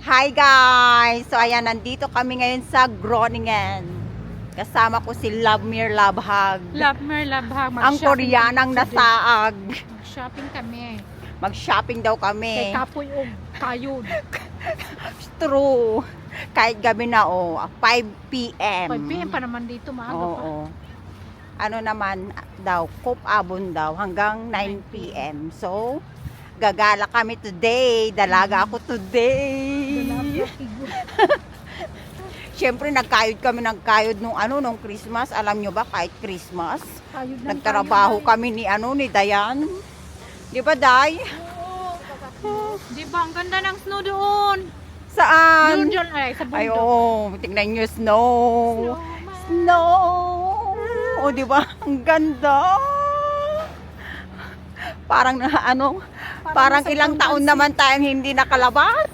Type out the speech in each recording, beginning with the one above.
Hi guys! So ayan, nandito kami ngayon sa Groningen. Kasama ko si Lovemere Lovehug. Lovemere Lovehug. Ang Koreanang nasaag. Mag-shopping kami. Mag-shopping daw kami. Kay Kapoy o Kayod. True. Kahit gabi na 5 p.m. 5 p.m. pa naman dito, maaga pa. Oo. Ano naman daw, Cope Abon daw hanggang 9 p.m. So, gagala kami today. Dalaga ako today. Siyempre, nagkayod kami nung Christmas. Alam nyo ba, kahit Christmas, nagtrabaho kami ni Dayan. Di ba, Day? Oo. Di ba, ang ganda ng snow doon. Saan? Doon, ay, sa bundok. Ay, tingnan nyo, snow. Snow. O, di ba? Ang ganda. Parang parang ilang taon naman tayong hindi nakalabas.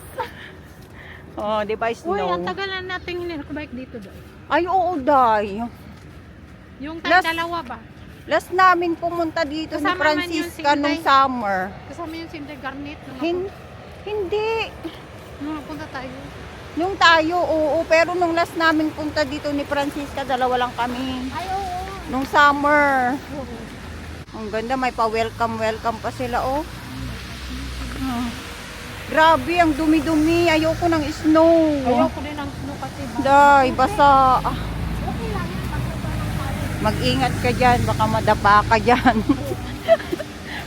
Oh, di ba, snow? Uy, ang tagal na natin hindi nakabike dito daw. Ay, oo, Day. Yung tayo dalawa ba? Last namin pumunta dito ni Kasama man yun Francisca si nung Inday. summer. Kasama yung Cinder Garnet. Hindi. Nung napunta tayo. Yung tayo, oo. Pero nung last namin punta dito ni Francisca, dalawa lang kami. Ay, oo. Nung summer. Oo. Ang ganda, may pa-welcome pa sila, oh. Grabe, ang dumi-dumi. Ayoko ng snow. Ayoko din ng snow kasi Day, basa. okay lang yan. Pagsaba ng tayo. Mag-ingat ka dyan, baka madapa ka dyan.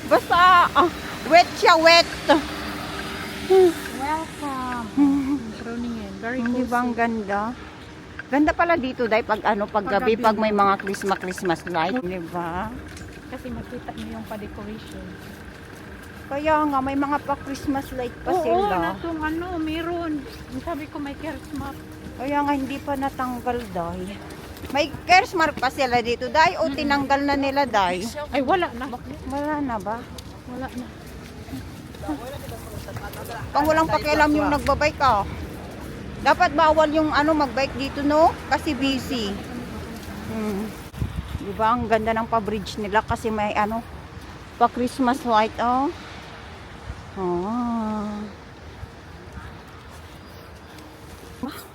Basta, wet siya, wet. Welcome. Groningen. Very Hindi cozy. ba ang ganda? Ganda pala dito, Day, pag gabi, pag may mga Christmas light, di ba? Kasi makita niyo yung pa-decoration. Kaya nga, may mga pa-Christmas light pa Oo, sila. natong meron. Sabi ko may Christmas. Kaya nga, hindi pa natanggal, Day. May Kersmark pa sila dito, Day, o tinanggal na nila, Day? Ay, wala na. Wala na ba? Wala na. Pang walang pakialam yung nagbabike ka. Dapat bawal yung magbike dito, no? Kasi busy. Diba? Ang ganda ng pa-bridge nila kasi may pa-Christmas light, oh. Oh.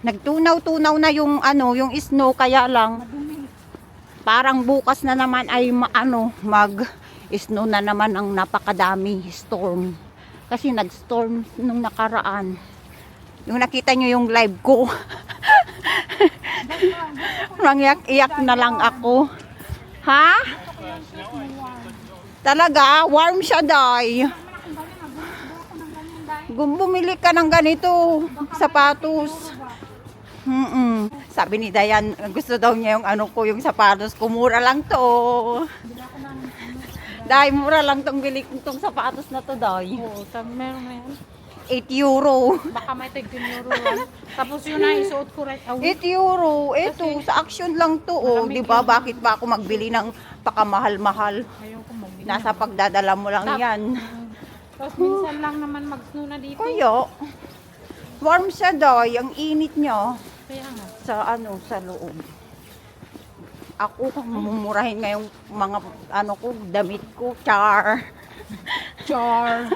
Nagtunaw-tunaw na yung yung snow, kaya lang Madumi. parang bukas na naman ay mag-snow na naman ang napakadami storm. Kasi nag-storm nung nakaraan. Yung nakita nyo yung live ko. Nangyak-iyak na lang ako. Ha? Talaga? Warm siya, Day. Bumili ka ng ganito. Sapatos. Sabi ni Dayan, gusto daw niya yung yung sapatos ko. Mura lang to. Day, mura lang tong bili kong sapatos na to, Day. Oo, meron na yan. 8 euro. Baka may tig 10 euro yan. Tapos yun na, isuot ko right away. 8 euro. Ito, sa action lang to. Oh, di ba? Bakit ba ako magbili ng pakamahal-mahal? Ayoko magbili. Nasa pagdadala mo lang yan. Tapos minsan lang naman mag-snow na dito. Kaya, warm siya, Day. Ang init niya Kaya nga. sa loob. Ako, mumurahin ngayong mga damit ko. Char. Char.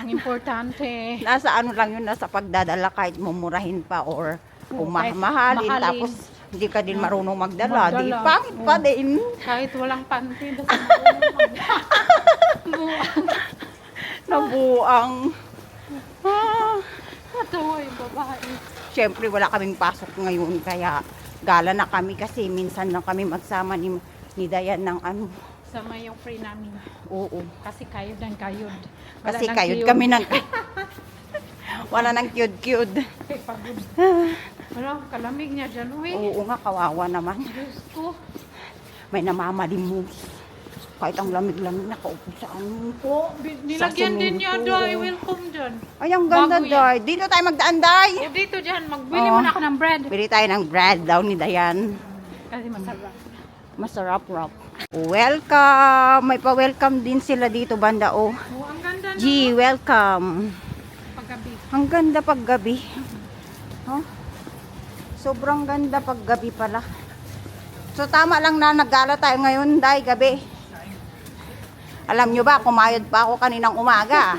Ang importante. Nasa lang yun, nasa pagdadala kahit mumurahin pa or Kahit mahalin. mahalin. Tapos, hindi ka din marunong magdala. Di Magdala. pangit pa din. Kahit walang panty. Basta Nabuang. Natawa yung babae. Siyempre, wala kaming pasok ngayon. Kaya, gala na kami kasi minsan lang kami magsama ni Dayan ng Sama yung free namin. Oo. Kasi kayod ng kayod. Wala Kasi ng kayod kiyod. kami ng wala nang cute-cute. Ay, pagod. Wala, kalamig niya dyan. Uy, Oo nga, kawawa naman. Diyos ko. May namamalimos. Kahit ang lamig-lamig, nakaupo sa Oh, nilagyan din niya swimming doy. pool. Welcome dyan. Ay, ang ganda, Bago yan. Day. Dito tayo magdaan, Day. O dito dyan, magbili Oh. mo na ako ng bread. Bili tayo ng bread daw ni Dayan. Kasi masarap. Masarap, rap. Welcome! May pa-welcome din sila dito, banda, oh. Oh, ang ganda G, welcome. paggabi. Ang ganda paggabi. Oh. Sobrang ganda paggabi pala. So, tama lang na naggala tayo ngayon, Day, gabi. Alam nyo ba, kumayod pa ako kaninang umaga.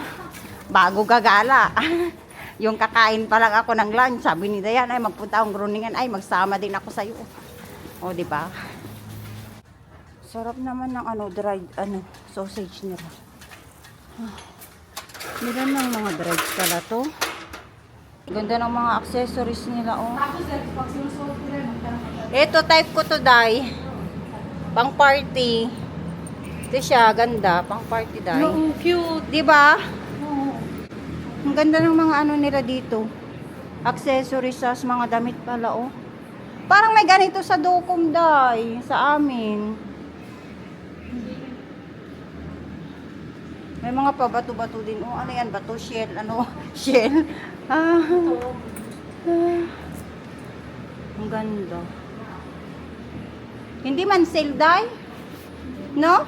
Bago gagala. Yung kakain pa lang ako ng lunch, sabi ni Dayan, ay magpunta akong Groningen, ay magsama din ako sa'yo. O, di ba? Sarap naman ng dried sausage nila. Nila ng mga dried pala to. Ganda ng mga accessories nila, oh. Ito, type ko to, Day. Pang party. Ito siya, ganda. Pang party, Day. No, cute. Di ba? Oo. Ang ganda ng mga nila dito. Accessories sa mga damit pala, oh. Parang may ganito sa Dokom, Day. Sa amin. May mga pabato-bato din. Oh, ano yan? Bato, shell. Ano? Shell. Ang ganda. Hindi man sale, Day? No?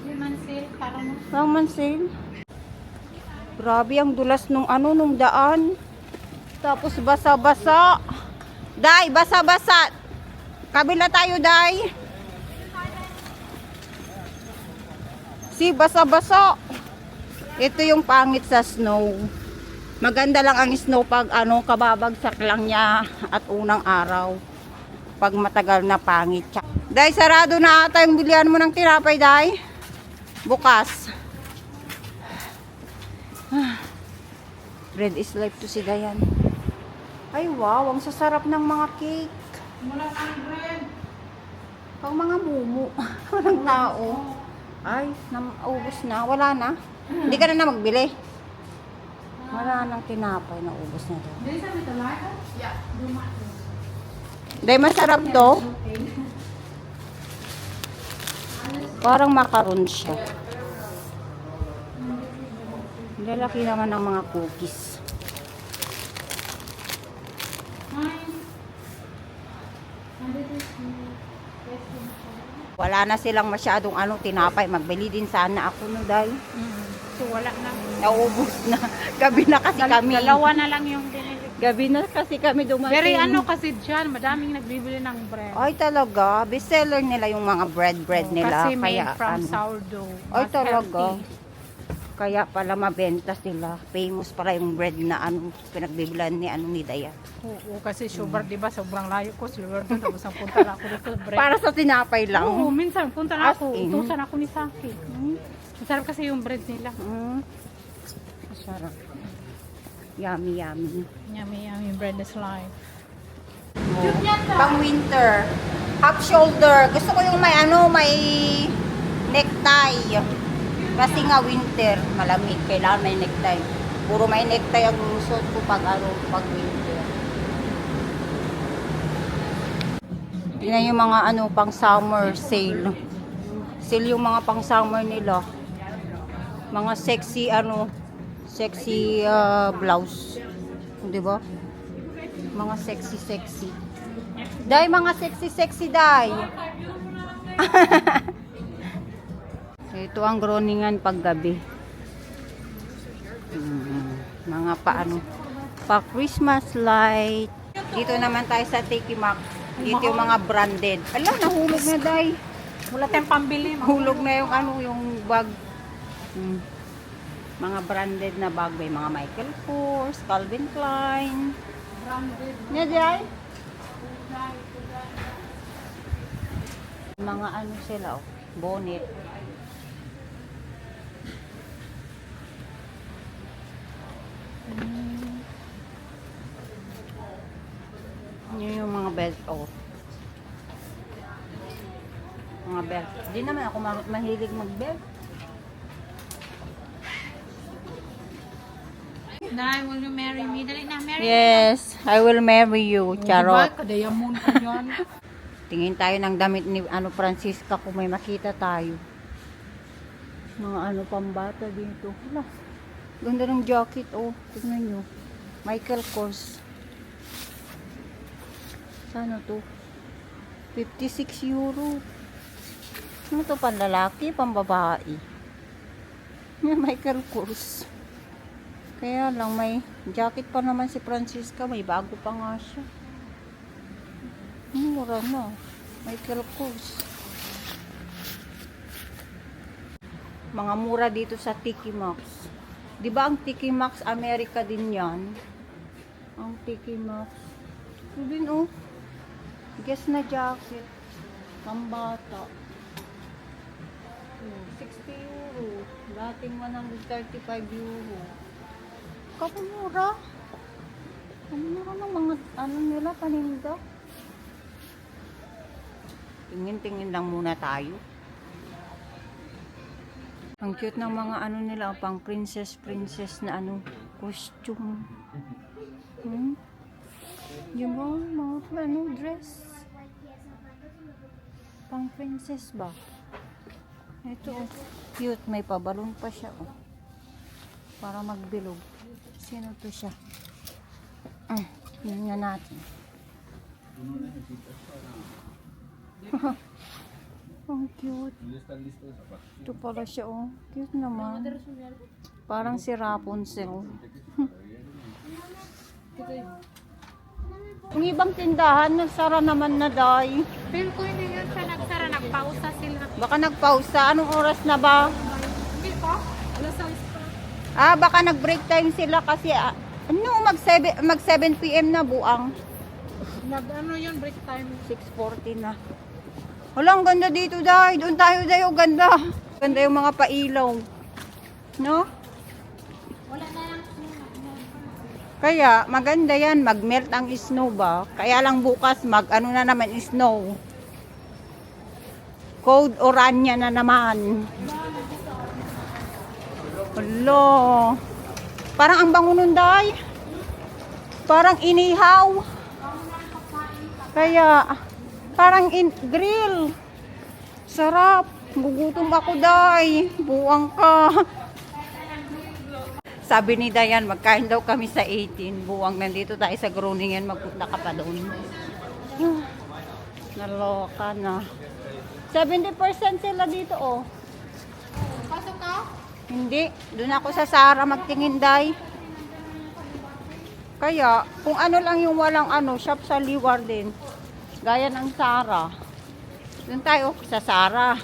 Hindi man sale, parang Parang man sale. Grabe, ang dulas nung nung daan. Tapos basa-basa. Day, basa-basa. Kabila tayo, Day. Si basa-basa. Ito yung pangit sa snow. Maganda lang ang snow pag kababagsak lang niya at unang araw. Pag matagal na pangit siya. Day, sarado na ata yung bilihan mo ng tinapay, Day. Bukas. Bread is life to si Dayan. Ay, wow. Ang sasarap ng mga cake. mula ng bread. Pang mga mumu. Walang tao. Ay, naubos na. Wala na. Hindi ka na magbili. Wala nang tinapay. Naubos na daw. Dili sa ito lahat? Yeah. Duma. Dahil masarap to. Parang macaron siya. Lalaki naman ng mga cookies. Wala na silang masyadong tinapay. Magbili din sana ako no, Day. So wala na. Naubos na. Gabi na kasi kami. Dalawa na lang yung binili. Gabi na kasi kami dumating. Very kasi dyan, madaming nagbibili ng bread. Ay talaga, bestseller nila yung mga bread nila. Kasi made Kaya from sourdough. Ay Mas talaga. healthy. Kaya pala mabenta sila. Famous pala yung bread na pinagbibilan ni Daya. Oo, kasi sugar, di ba? Sobrang layo ko. Sugar doon. Tapos ang punta na ako dito. Bread. Para sa tinapay lang. Oo, minsan punta na As ako. in? Utusan ako ni Saki. Masarap kasi yung bread nila. Masarap. Yummy, yummy. Yummy, yummy. Bread is life. Pang winter. Half shoulder. Gusto ko yung may necktie. Kasi nga winter, malamig. Kailangan may necktie. Puro may necktie ang suot ko pag winter. Tingnan yung mga pang summer sale. Sale yung mga pang summer nila. Mga sexy sexy blouse. 'Di ba? Mga sexy. Dai, mga sexy dai. Ito ang Groningen paggabi. Mga pa Christmas light. Dito naman tayo sa Tiki Mac. Dito yung mga branded. Ala, nahulog na, Day. Wala tayong pambili. Hulog na yung yung bag. Mga branded na bag. May mga Michael Kors, Calvin Klein. Branded. Nya, Day? Mga sila, bonnet. Yun yung mga belt, mga belt. Hindi naman ako mahilig mag-belt. Dai, will you marry me? Dali na, marry me. Yes, I will marry you, Charot. Diba? Kadayamon ko yan. Tingin tayo ng damit ni Francisca kung may makita tayo. Mga pambata dito. Hala, ganda ng jacket, tignan nyo. Michael Kors. Saan to? 56 euro. Ano to, panlalaki, pambabae? Michael Kors. Kaya lang, may jacket pa naman si Francisca. May bago pa nga siya. Mura na. Michael Kors. Mga mura dito sa Tiki Max. Di ba ang Tiki Max America din yan? Ang Tiki Max. Ito din oh. Guess na jacket. Pambata. 60 euro. Dating 135 euro. Kapamura. Kamura ng mga ano nila paninda. Tingin-tingin lang muna tayo. Ang cute ng mga ano nila, pang princess na ano, costume. Yung mga ano, dress. Pang princess ba? Ito, oh, cute. May pabalon pa siya, oh. Para magbilog. Sino to siya? Yun nga natin. Ang cute. Ito pala siya, oh. Cute naman. Parang si Rapunzel. Yung ibang tindahan, nagsara naman na, day. Feel ko hindi yun siya nagsara, nagpausa sila. Baka nagpausa. Anong oras na ba? Hindi pa, alas 6 pa. Baka nag-break time sila kasi mag 7 p.m. na buang. Ano yun, break time? 6:40 na. Wala, ang ganda dito, day. Doon tayo, day. Oh, ganda. Ganda yung mga pailaw. No? Wala na lang. Kaya, maganda yan. Mag-melt ang snow ba? Kaya lang bukas, mag-ano na naman snow. Code oranya na naman. Hello. Parang ang bango nun, day. Parang inihaw. Kaya, parang grill. Sarap. Gugutom ako, day. Buwang ka. Sabi ni Dayan, magkain daw kami sa 18. Buwang nandito tayo sa Groningen. Magpunta ka pa doon. Naloka na. 70% sila dito, oh. Pasok ka? Hindi. Doon ako sa Sara magtingin, day. Kaya, kung ano lang yung walang ano, shop sa Liwar din. Gaya ng Sara. Doon tayo sa Sara.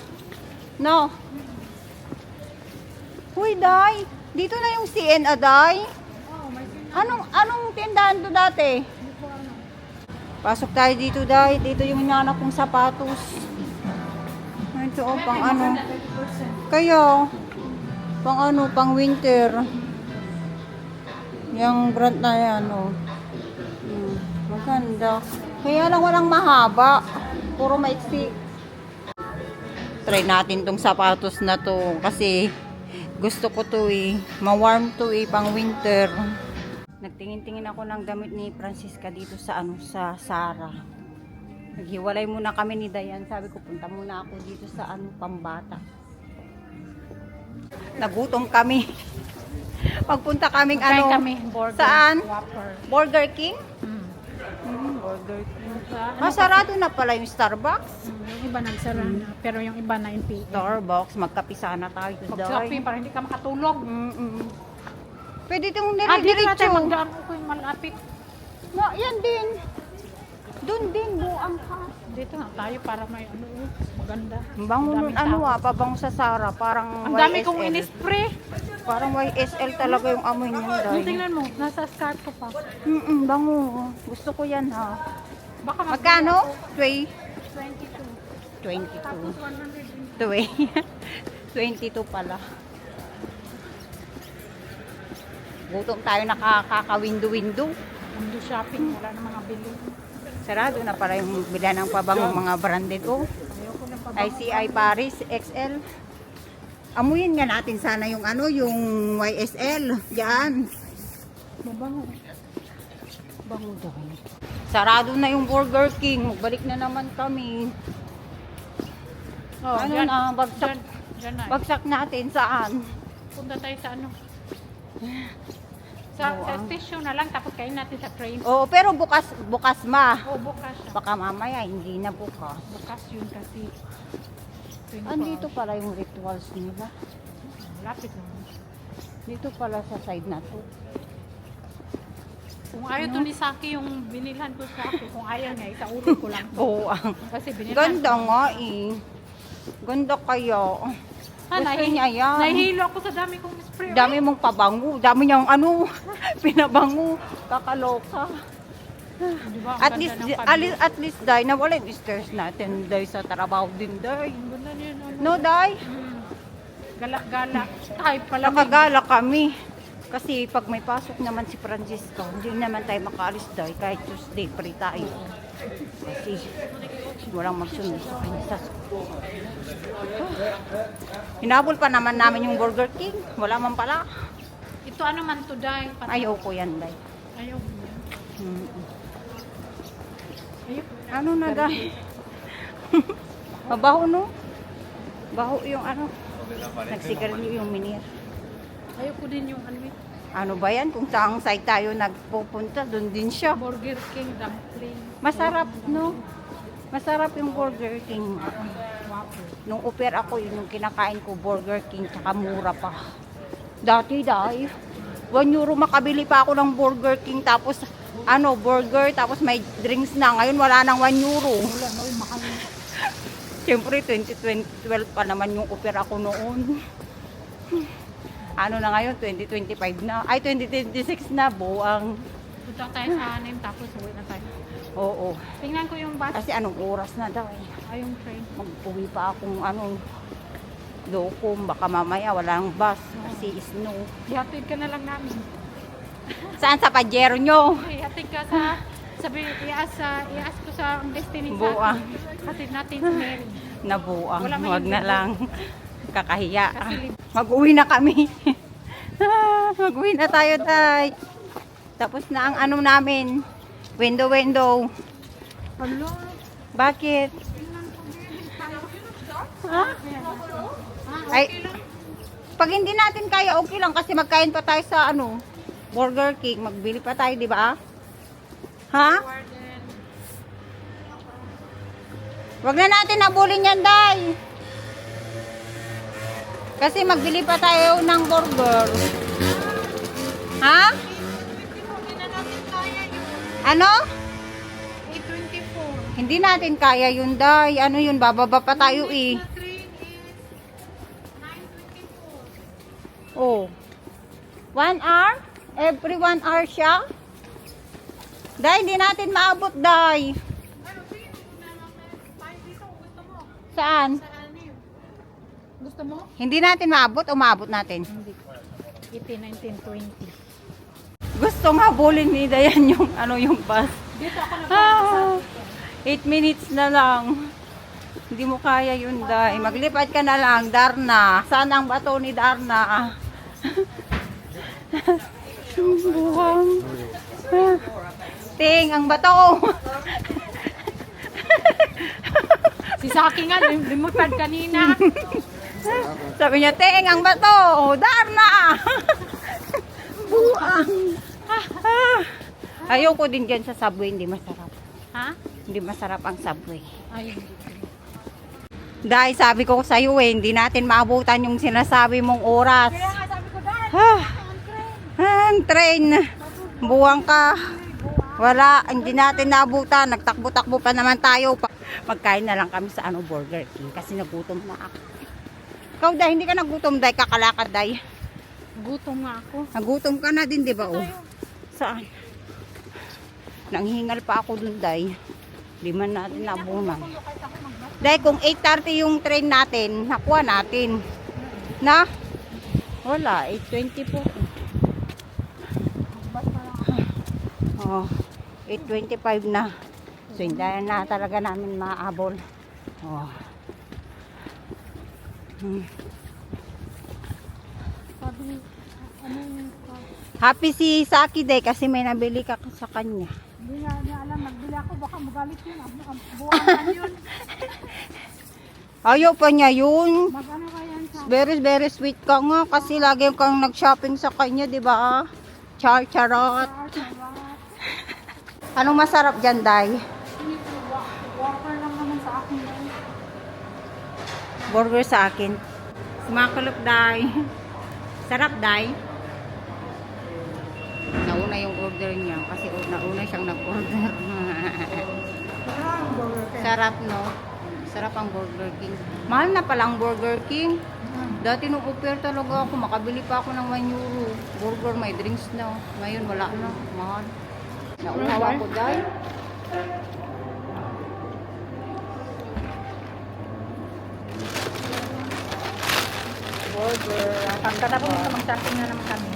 No? Uy, day. Dito na yung CN, day. Anong tindahan to dati? Pasok tayo dito, day. Dito yung inanak kong sapatos. Ito, oh, pang ano. Kaya, pang ano, pang winter. Yung brand na yan, oh. Maganda. Kaya lang walang mahaba. Puro maiksi. Try natin tong sapatos na to. Kasi gusto ko to eh. Ma-warm to eh, pang winter. Nagtingin-tingin ako ng damit ni Francisca dito sa ano, sa Sara. Naghiwalay muna kami ni Dayan. Sabi ko, punta muna ako dito sa ano, pambata. Nagutom kami. Pagpunta kaming Try ano, kami, burger. saan? Whopper. Burger King? Mm. Burger King. Ano Sarado na pala yung Starbucks. Yung iba nagsara na, pero yung iba na MP. Starbucks, magkape sana tayo Pag-shopping today. para hindi ka makatulog. Pwede itong Dito na tayo nire-diretso. magdaan ko yung malapit. Yan din. Doon din, buang ka. Dito na tayo para may ano, maganda. Bango nun, Daming ano tao. pabango sa Sara. Parang Ang dami kong YSL. in-spray. Parang YSL talaga yung amoy niya, Yung dahil. tingnan mo, nasa scarf ko pa. Bango. Gusto ko yan, ha. Baka Magkano? 22. 22. Tapos 100. 22 pala. Gutom tayo nakaka-window-window. Mundo shopping, wala na mga bili. Sarado na para yung bila ng pabango mga branded. Oh, Ayoko na pa. ICI Paris XL. Amuyin nga natin sana yung ano, yung YSL. Diyan. Mabango. Bango daw. Sarado na yung Burger King. Balik na naman kami. Oh, Ano dyan, na, bagsak, dyan na. bagsak natin saan? Punta tayo sa ano. Sa station na lang, tapos kain natin sa train. Oo, pero bukas ma. Oh, bukas siya. Baka mamaya hindi na bukas. Bukas yun kasi. 24 Andito hours. pala yung rituals nila. Lapit naman. Dito pala sa side na to. Kung ayaw to ni Saki yung binilhan ko sa akin, kung ayaw niya, isauli ko lang. Oo, ang Kasi binilhan ganda ko. nga eh. Ganda kaya. Gusto niya yan. Nahihilo ako sa dami kong spray. Dami mong pabango. Dami niyang ano, pinabango. Kakaloka. Diba, ang At ganda least, ng padlock. at least, Day, nawala yung stress natin, Day, sa trabaho din, Day. Ang ganda niya, ano. No, Day? Galak-galak. Ay, pala. Nakagala kami. Kasi pag may pasok naman si Francisco, hindi naman tayo makaalis, Day. Kahit Tuesday, free tayo. Kasi walang magsunod sa kanya sa school. Hinabol pa naman namin yung Burger King. Wala man pala. Ito ano man to, Day? Ayoko yan, Day. Ayaw. Ayaw. Ano na, Day? Mabaho, no? Baho yung ano. Nagsigarilyo yung minir. Ayaw ko din yung ano, Ano ba yan? Kung saan side tayo nagpupunta, doon din siya. Burger King dumpling. Masarap, no? Masarap yung Burger King. Waffle. Nung upir ako, yun yung kinakain ko, Burger King, tsaka mura pa. Dati, Day, 1 euro makabili pa ako ng Burger King, tapos, ano, burger, tapos may drinks na. Ngayon, wala nang 1 euro. Wala na, mahal. Siyempre, 2012 pa naman yung upir ako noon. Ano na ngayon, 2025 na. Ay, 2026 na, buang. Punta tayo sa anim, tapos uwi na tayo. Oo. Tingnan ko yung bus. Kasi anong oras na daw eh. Ay, yung train. Mag-uwi pa akong dokum. Baka mamaya walang bus kasi snow. Ihatid ka na lang namin. Saan sa Pajero nyo? Ihatid ka sa... Sabi, ias ko sa ang destiny sa Buang. akin. Hatid natin si Mary. Nabuang. Wala man Huwag yung na libre. lang. Kakahiya. Kasi Mag-uwi na kami. Mag-uwi na tayo, Tay. Tapos na ang ano namin. Window. Hello. Bakit? Ha? Ay, pag hindi natin kaya, okay lang kasi magkain pa tayo sa Burger King. Magbili pa tayo, di ba? Ha? Wag na natin nabulin yan, Day. Kasi magbili pa tayo ng burger. Ha? Ano? 8:24. Hindi natin kaya yun, Day. Ano yun, bababa pa tayo eh. The train is 9:24. Oh. 1 hour? Every 1 hour siya? Day, hindi natin maabot, Day. Ano, sige, tayo dito. Gusto mo? Saan? Sa anim. Gusto mo? Hindi natin maabot o maabot natin? Hindi. 18, 19, 20. Gusto nga bulin ni Dayan yung yung bus. Dito ako na 8 minutes na lang. Hindi mo kaya yun, Day. Maglipad ka na lang, Darna. Saan ang bato ni Darna? Buwang. Ting, ang bato. Si Saki nga, lumipad kanina. Sabi niya, Ting, ang bato. Darna. Buwang. Ayoko din dyan sa Subway, hindi masarap. Ha? Hindi masarap ang Subway. Ay, Dahil sabi ko sa iyo hindi natin maabutan yung sinasabi mong oras. kaya nga sabi ko, Dad, Ah, ang train. ang train. Buwang ka. Wala, hindi natin naabutan. Nagtakbo-takbo pa naman tayo. Magkain na lang kami sa Burger King kasi nagutom na ako. Ikaw, Day, hindi ka nagutom, Day. Kakalakad, Day. Gutom nga ako. Nagutom ka na din, di ba? Oh? Saan? Nanghingal pa ako dun, Day. Di man natin nabunan. Day, kung 8:30 yung train natin, nakuha natin. Na? Wala, 8:20 po. Oh, 8:25 na. So, hindi na talaga namin maabol. Oh. Sabi, ano yung Happy si Saki Day kasi may nabili ka sa kanya. hindi nga niya alam, nagbili ako, baka magalit yun. Ang buwangan yun. Ayaw pa niya yun. Mag-ano kaya sa... Very sweet ka nga kasi lagi kang nag-shopping sa kanya, di ba? Charot. Anong masarap dyan, Day? Water lang naman sa akin. Burger sa akin. Sumakulop, Day. Sarap, Day. Nauna yung order niya kasi nauna siyang nag-order. Sarap, no? Sarap ang Burger King. Mahal na palang Burger King. Dati nung offer talaga ako, makabili pa ako ng 1 euro. Burger, may drinks na. Ngayon wala na, mahal. Nauhawa ko dahil. Burger. Pagkatapos nito, mag-shopping na naman kami.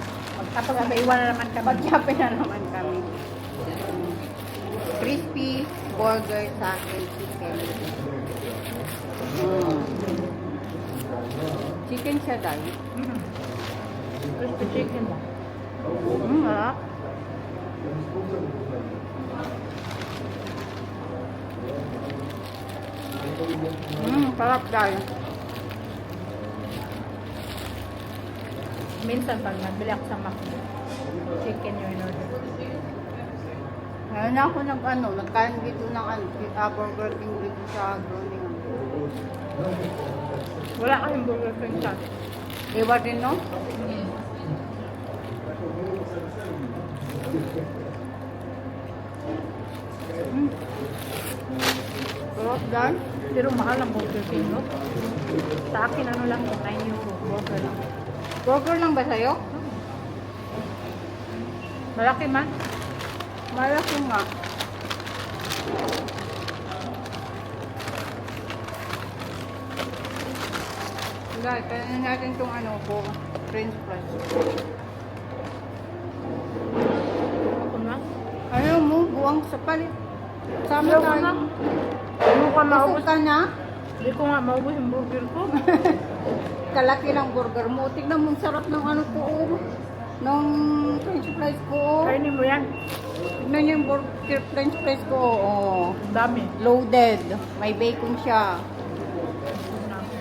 Tapos iwan na naman kami. Pag-shopping na naman kami. Crispy burger sa akin, chicken. Chicken siya dahil. Crispy chicken ba? Harap. Sarap dahil. Minsan pag nagbili ako sa Macdo, chicken yung in-order. Ngayon ako nagkain dito ng Burger King dito sa Groningen. Wala kaming Burger King sa. Iba din, no? Sarap dahil. Pero mahal ang Burger King, no? Sa akin, ano lang, 9 euro. Burger lang. Burger lang ba sa'yo? Malaki man. Malaki nga. Guys, kaya natin itong french fries. Ako na. Ayaw mo, buwang sa palit. Sama Ayaw ko tayo. na. Ano ka maubos? Busog ka na? Hindi ko nga maubos yung burger ko. Kalaki ng burger mo. Tignan mo, ang sarap ng ng french fries ko. Kainin mo yan. Tignan niyo yung french fries ko. Oh. Ang dami. Loaded. May bacon siya.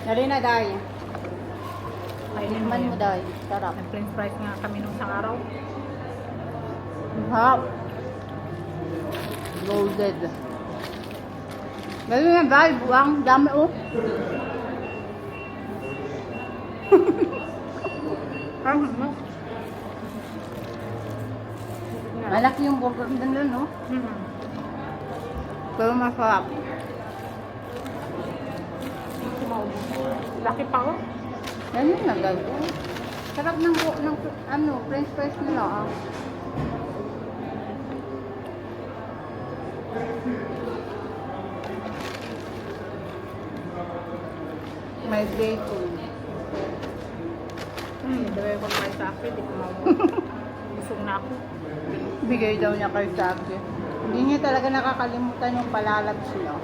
Dali na, Day. Kainin mo Tikman mo, yan. Day. Sarap. Nag-french fries nga kami nung isang araw. Hap. Loaded. Dali na, Day. Buwang. Dami, oh. Ano? Malaki yung burger nila, no? Pero masarap. Laki pa oh. Yan yung nagagawa. Sarap ng french fries nila, ah. May bacon. Daway ko naman sa akin. Di ko busog na ako. Bigay daw niya kay Sabi. Hindi niya talaga nakakalimutan yung palalabs niya.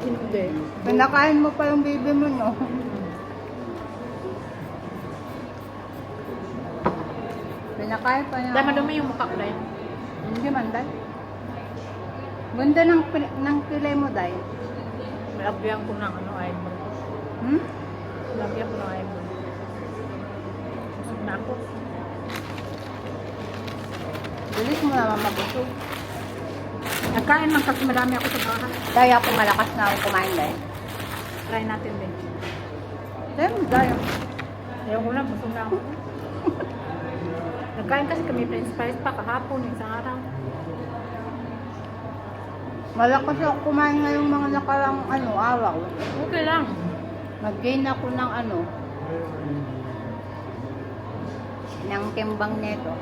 Hindi. Pinakain mo pa yung baby mo, no? Pinakain pa niya. Dahil madumi yung mukha ko dahil. Hindi man, Day. Ganda ng kilay mo, Day. Malagyan ko ng eyebrow. Malagyan ko ng eyebrow. Busog na ako. Bilis mo naman mabusog. Nagkain lang kasi madami ako sa bahay. Day, ako malakas na ako kumain, Day. Try natin din. Day, Day. Ayaw ko na, busog na ako. Nagkain kasi kami french fries pa kahapon, isang araw. Malakas ako kumain ngayong mga nakarang araw. Okay lang. Nag-gain ako ng ng timbang neto.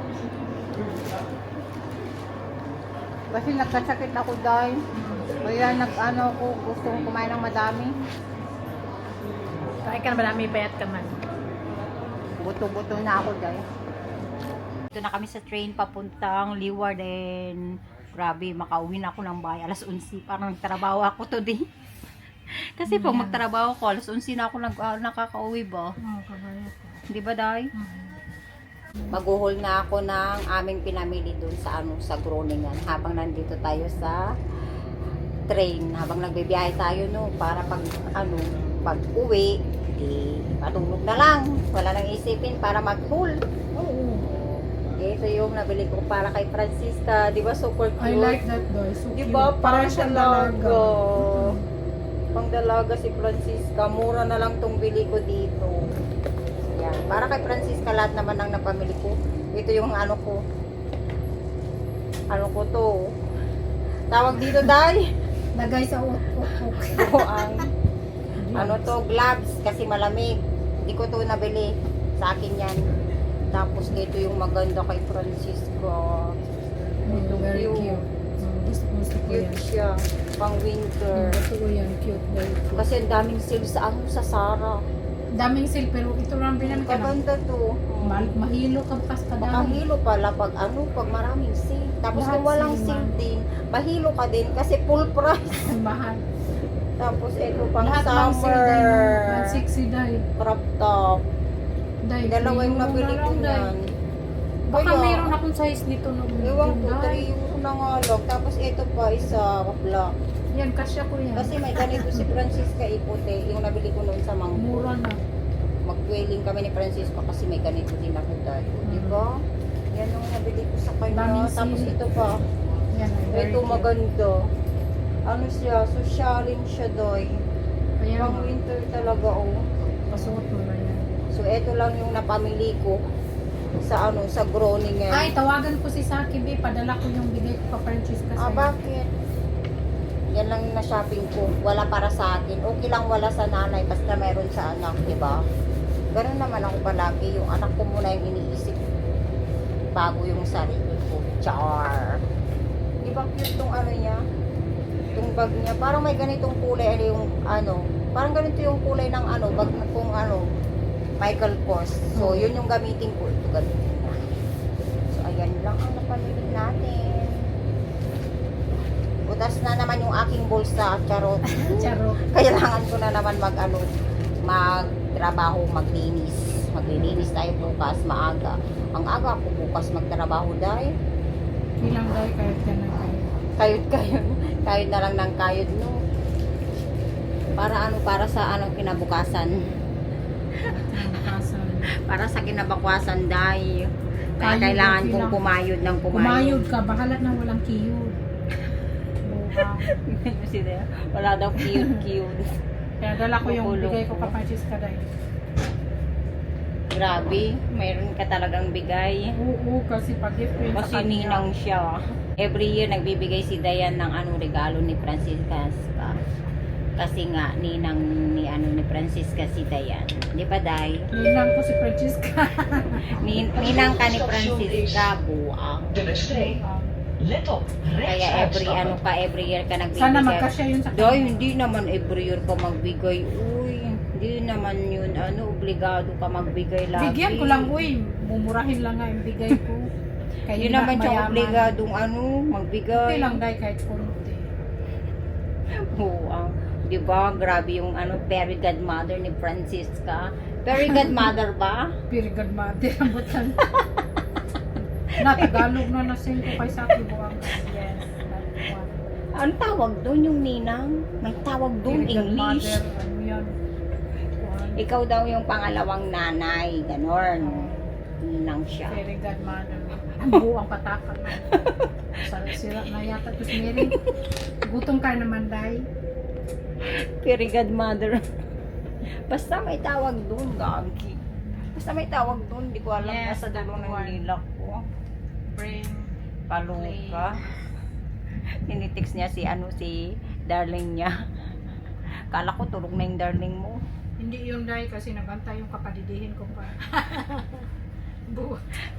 Kasi nagkasakit ako dahil. Kaya ako, gusto kong kumain ng madami. Kain ka na madami, payat ka man. Buto-buto na ako dahil. Ito na kami sa train papuntang Leeuwarden. Grabe, makauwi na ako ng bahay. Alas 11, parang nagtrabaho ako today. Kasi pag magtrabaho ko, alas 11 na ako nakakauwi ba? Oo, kabayat. Di ba, Day? Maguhol na ako ng aming pinamili dun sa sa Groningen habang nandito tayo sa train, habang nagbibiyahe tayo para pag uwi, di matulog na lang, wala nang isipin para mag-haul. Oo. Ito yung nabili ko para kay Francisca, di ba super cute? I like that though. So Di cute. ba? Parang siyang dalaga. Pang dalaga si Francisca, mura na lang tong bili ko dito. Yan. Para kay Francisca lahat naman ang napamili ko. Ito yung ko. Ano ko to? Tawag dito, Day? Lagay sa utok. Buang. Ano to, gloves kasi malamig. Hindi ko to nabili. Sa akin yan. Tapos dito yung maganda kay Francisco. Ito Very cute. cute. Gusto ko yan. Cute siya. Pang winter. Gusto ko yan. Cute. Very cute. Kasi ang daming sale sa sa Zara. Daming sale pero ito lang bilang ka na. Kaganda to. Mahilo ka pas ka dami. Makahilo pala pag pag maraming sale. Tapos Lahat kung walang sale, sale ma'am. din, mahilo ka din kasi full price. Ang mahal. Tapos ito pang Lahat ng sale summer. dahil 160 dahil. Crop top. Dahil Dalawa yung euro nabili na ko lang, dahil. yan. Baka Kaya, mayroon akong size nito nung ewan ko, dahil. 3 euro na nga lang. Tapos ito pa, isa black. Yan, kasya ko yan. Kasi may ganito si Francisca Ipote, yung nabili ko noon sa Mangko. Mura na. Mag-dwelling kami ni Francisco kasi may ganito din ako dahil. Di ba? Yan yung nabili ko sa kanya. Daming Tapos sale. ito pa. Yan, ay very Ito cute. maganda. Ano siya? Sosyalin siya doy. Kaya, Pang winter talaga oh. pasuot mo na yan. So ito lang yung napamili ko sa sa Groningen. Ay, tawagan ko si Saki, B. Padala ko yung bigay ko pa Francisca sa'yo. Bakit? Yan lang yung na-shopping ko. Wala para sa akin. Okay lang wala sa nanay basta meron sa anak, di ba? Ganun naman ako palagi. Yung anak ko muna yung iniisip bago yung sarili ko. Char! Di ba cute tong ano niya? Itong bag niya. Parang may ganitong kulay. Ano yung parang ganito yung kulay ng bag kung Michael Kors. So, yun yung gamitin ko. Ito gamitin ko. So, ayan lang ang napamili natin. Butas na naman yung aking bulsa, charot. Charo. Kailangan ko na naman magtrabaho, maglinis. Maglilinis tayo bukas, maaga. Ang aga ako bukas magtrabaho dahil Ilang dahil kahit ka na kayo. kayod na lang ng kayod, no? Para sa kinabukasan. Kasan. Para sa kinabukasan dahil Kayod kailangan na kong bilang. kumayod ng Kumayod ka, bahalat na walang kiyod. Buha. Wala daw cute. Kaya dala ko yung Kukulong bigay ko ko. pa Francisca dahil. Grabe, mayroon ka talagang bigay. Oo, kasi pag-gift ko yun Kasi sa kanya. ninang siya. Every year nagbibigay si Dayan ng regalo ni Francisca. Kasi nga ninang ni Francisca si Dayan. Di ba, Day? Ninang ko si Francisca. Ninang ka ni Francisca, buang. Kaya every year ka nagbibigay. Sana magkasya yun sa Day, hindi naman every year ka magbigay. Uy, hindi naman yun obligado ka magbigay lagi. Bigyan ko lang, uy. Mumurahin lang nga yung bigay ko. Kaya Yun naman siya obligadong magbigay. Okay lang dahil kahit konti. Oo, di ba? Grabe yung fairy godmother ni Francisca. Fairy godmother ba? Very good mother. Rambutan. Na, Tagalog na nasin ko kay Saki buwang. Yes. Ang tawag doon yung ninang? May tawag doon, Very good English. mother. Ano yan? Ikaw daw yung pangalawang nanay, ganon. Ninang siya. Very good mother. Ang buwang patakan. Sira na yata. Tapos Mary, gutom ka naman dahil. Fairy godmother. Basta may tawag doon, gagi. Basta may tawag doon, di ko alam Yes, nasa dulo ng one. nilak ko. Bring. Paluka. Tinitext niya si darling niya. Kala ko tulog na yung darling mo. Hindi yun dahil kasi nabantay yung kapadidihin ko pa.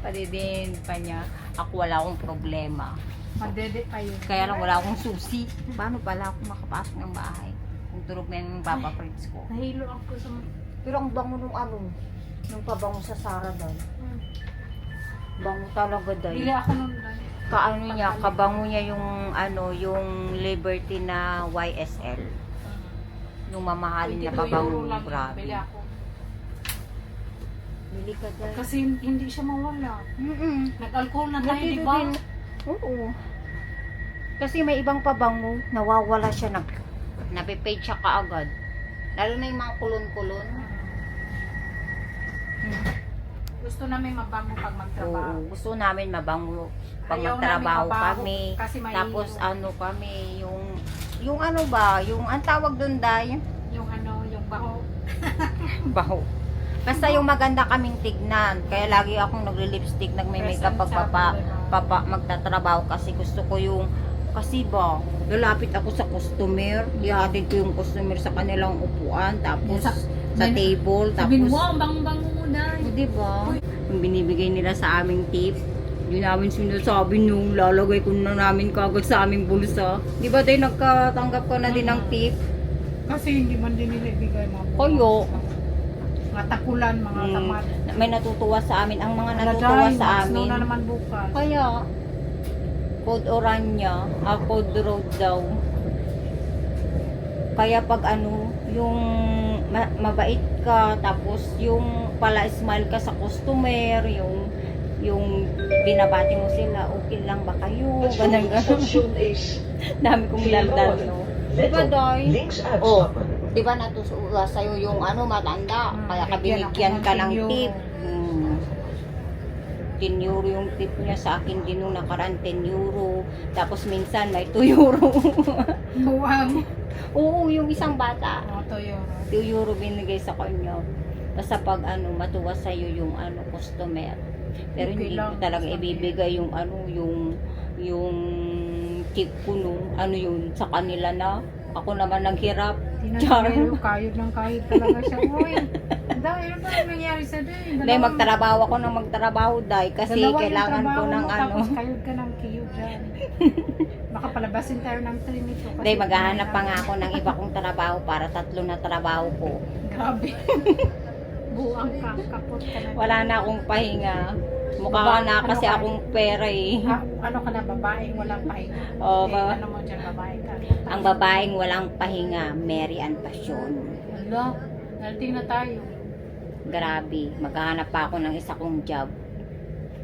Padidin pa niya. Ako wala akong problema. Magdede pa yun. Kaya lang wala akong susi. Paano pala ako makapasok ng bahay? Kung tulog na yung Papa Fritz ko. Nahilo ako sa... Pero ang bango nung pabango sa Sara doon. Bango talaga Bili doon. ako nun dahil. Kaano niya, kabango niya yung yung Liberty na YSL. Yung mamahalin na 22 pabango, euro lang. grabe. Bili ako. Bili ka dyan. Kasi hindi siya mawala. Nag-alcohol na tayo, Buti di ba? din. Oo. Kasi may ibang pabango, nawawala siya, napipage siya kaagad. Lalo na yung mga kulon-kulon. Gusto namin mabango pag magtrabaho. Oo, gusto namin mabango pag Ayaw magtrabaho namin mabaho kami. kasi may Tapos kami, yung ang tawag doon dahil, yung yung baho. baho. Basta yung maganda kaming tignan. Kaya lagi akong nagli-lipstick, nagme-makeup Present pag sa diba? magtatrabaho kasi gusto ko yung Kasi ba, lalapit ako sa customer, ihatid ko yung customer sa kanilang upuan, tapos sa table, Sabihin tapos, mo, ang bango-bango mo na. di ba? Yung binibigay nila sa aming tip, yun namin sinasabi nung lalagay ko na namin kagad sa aming bulsa. Di ba tayo nagkatanggap ka na din ng tip? Kasi hindi man din nila ibigay mga Kayo. mga takulan, mga tamat. May natutuwa sa amin, ang mga natutuwa sa amin. na naman bukas. Kaya, Code Orania, Code Road daw. Kaya pag ano, yung mabait ka, tapos yung pala smile ka sa customer, yung binabati mo sila, okay lang ba kayo? Ganun. Dami kong landal, no? Diba, Doy? Oh, diba natutuwa sa'yo yung ano, matanda, kaya ka binigyan ka ng tip. 10 euro yung tip niya sa akin din nung nakaraan, 10 euro. Tapos minsan may 2 euro. Buwang. Oo, yung isang bata. Mga toyo. 2 euro binigay sa kanya. Basta pag ano, matuwa sa'yo yung ano, customer. Pero Okay hindi lang. ko talaga ibibigay yung ano, yung tip ko nung ano yun sa kanila na. Ako naman naghirap. Tinatawag kayod ng kayod talaga siya. Uy, dahil ano ba nangyari sa din? Hindi, magtrabaho ako ng magtrabaho, Day. Kasi kailangan ko ng ano. Tapos kayod ka ng kiyod dyan. Baka palabasin tayo ng train nito. kasi- Hindi, maghahanap pa nga ako ng iba kong trabaho para 3 na trabaho ko. Grabe. Buang ka, kapot ka na. Wala na akong pahinga. Mukha Baba, na ano kasi ka? akong pera eh. Ano ka na, babaeng walang pahinga? Oo, Eh, ba? ano mo dyan, babae ka? Ang babaeng walang pahinga, Mary and Passion. Hala, narating na tayo. Grabe, maghahanap pa ako ng isa kong job.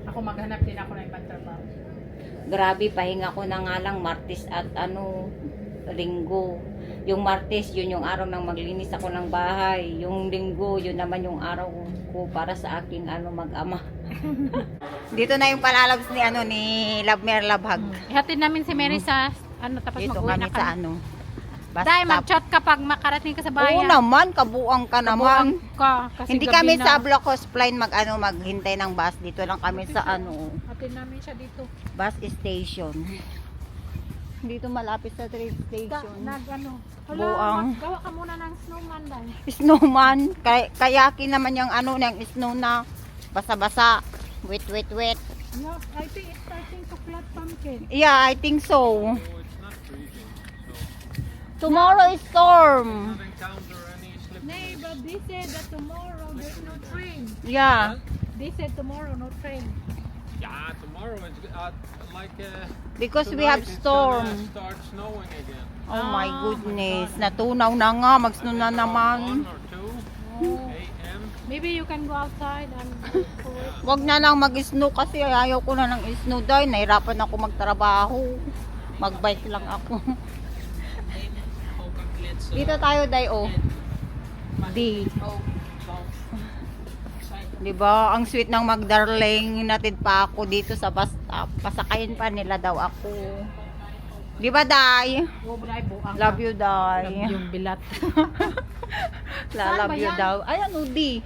Ako maghanap din ako ng ibang trabaho. Grabe, pahinga ko na nga lang Martes at ano, Linggo. Yung Martes, yun yung araw ng maglinis ako ng bahay. Yung Linggo, yun naman yung araw ko para sa aking ano mag-ama. Dito na yung palalabs ni ano ni Love Mer Labhag. Ihatid namin si Mary sa ano, tapos Dito mag-uwi kami na sa kami. ano. Dahil mag-chat kapag makarating ka sa Oo bayan. naman, kabuang ka naman. Ka, kasi Hindi gabi kami na. sa Blocos Plain maghintay ng bus. Dito lang kami sa ano, Hatid namin siya dito. bus station. Dito malapit sa train station. Ano. Buang. Gawa ka muna ng snowman dahil. Snowman, kayakin naman yung ano ng snow na basa-basa. Wet, wet, wet. No, I think it's starting to flat pumpkin. Yeah, I think so. Tomorrow is storm. Nay, but they said that tomorrow there's no train. Yeah, They said tomorrow no train. Yeah, tomorrow it's like because we tonight have it's storm. gonna start snowing again. Oh my goodness, natunaw na nga, mag-snow na naman. 1 or 2 Oh. a.m. Maybe you can go outside and for it. Wag na lang mag-snow kasi ayaw ko na ng snow dahil nahirapan ako magtrabaho. Mag-bike lang ako. Dito tayo, Day, oh. D. Diba? Ang sweet ng Magdarling. Hinatid pa ako dito sa bus stop. Pasakayin pa nila daw ako. Diba, Day? Oh, but I buang. Love you, Day. Yung bilat. Love you daw. Ayan, oh, D.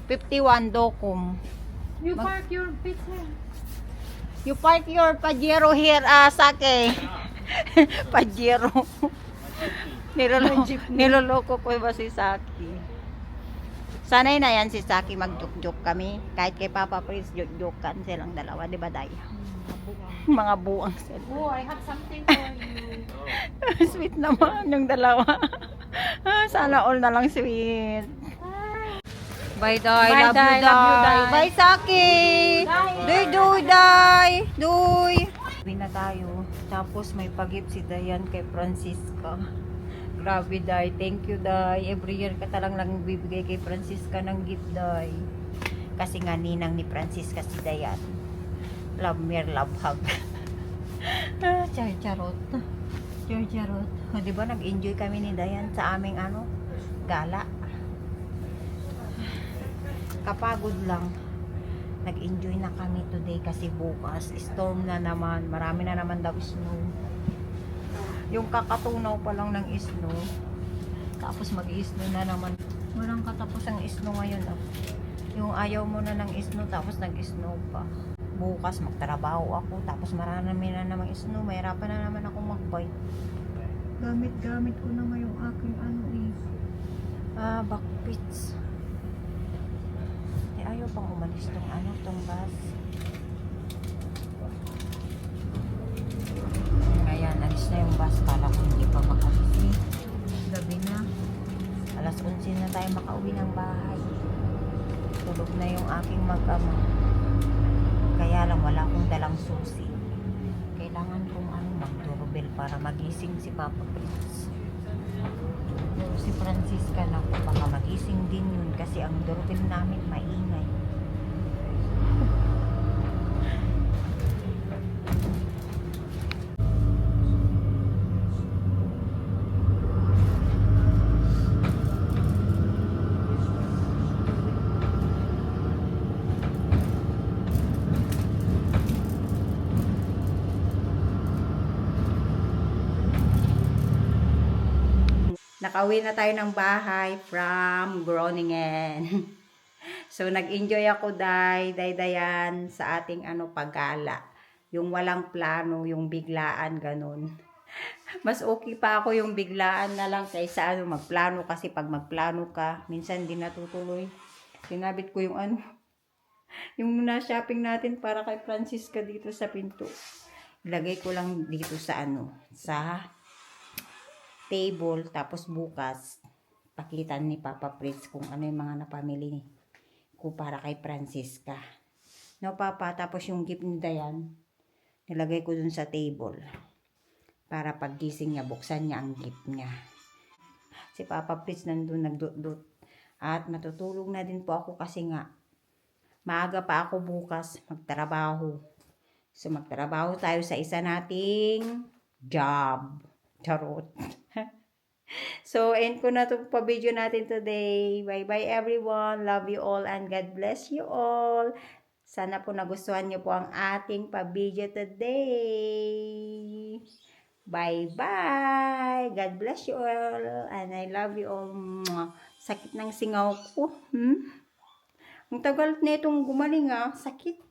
51 Docum. You park your pizza. You park your Pajero here, Sake. Pajero. Niloloko ko ba si Saki? Sanay na yan si Saki, mag-joke-joke kami. Kahit kay Papa Prince, joke-jokean silang dalawa, di ba, Day? Mga buang sila. Oh, I have something for you. Sweet naman yung dalawa. Sana all na lang sweet. Bye, Day. Bye, Love Day. you, Love you, Day. Day. Bye, Saki. Duy, Day. Duy. Uwi na tayo. Tapos may pag-gift si Dayan kay Francisca. Grabe, Day. Thank you, Day. Every year ka talang lang bibigay kay Francisca ng gift, Day. Kasi nga ninang ni Francisca si Dayan. Love Mer, love hug. Charot. Charot. O, diba nag-enjoy kami ni Dayan sa aming ano, gala. Kapagod lang. Nag-enjoy na kami today kasi bukas storm na naman. Marami na naman daw snow. Yung kakatunaw pa lang ng snow. Tapos mag-snow na naman. Walang katapos ang snow ngayon. Oh. Yung ayaw mo na ng snow tapos nag-snow pa. bukas magtrabaho ako, tapos marami na namang snow, mahirapan na naman ako magbike. Gamit ko na ngayong aking backpits. Ayaw pang umalis tong bus. Ayan, alis na yung bus. Kala ko hindi pa makalis eh. Gabi na. Alas 11 na tayo makauwi ng bahay. Tulog na yung aking mag-ama. Kaya lang wala akong dalang susi. Kailangan kong mag-doorbell para magising si Papa Prince. Pero si Francisca na ko, baka magising din yun kasi ang doorbell namin maingay. Nakauwi na tayo ng bahay from Groningen. So, nag-enjoy ako, dayan, sa ating paggala. Yung walang plano, yung biglaan, ganun. Mas okay pa ako yung biglaan na lang kaysa magplano, kasi pag magplano ka, minsan din natutuloy. Sinabit ko yung yung na-shopping natin para kay Francisca dito sa pinto. Ilagay ko lang dito sa sa table, tapos bukas pakitan ni Papa Prince kung ano yung mga napamili ko para kay Francisca. No, Papa? Tapos yung gift ni Dayan, nilagay ko dun sa table para paggising niya, buksan niya ang gift niya. Si Papa Prince nandun nagdut-dut at matutulog na din po ako kasi nga maaga pa ako bukas magtrabaho. So magtrabaho tayo sa isa nating job. Charot. So, end ko na itong pa-video natin today. Bye-bye everyone. Love you all and God bless you all. Sana po nagustuhan niyo po ang ating pa-video today. Bye-bye. God bless you all. And I love you all. Sakit ng singaw ko. Ang tagal na itong gumaling Sakit.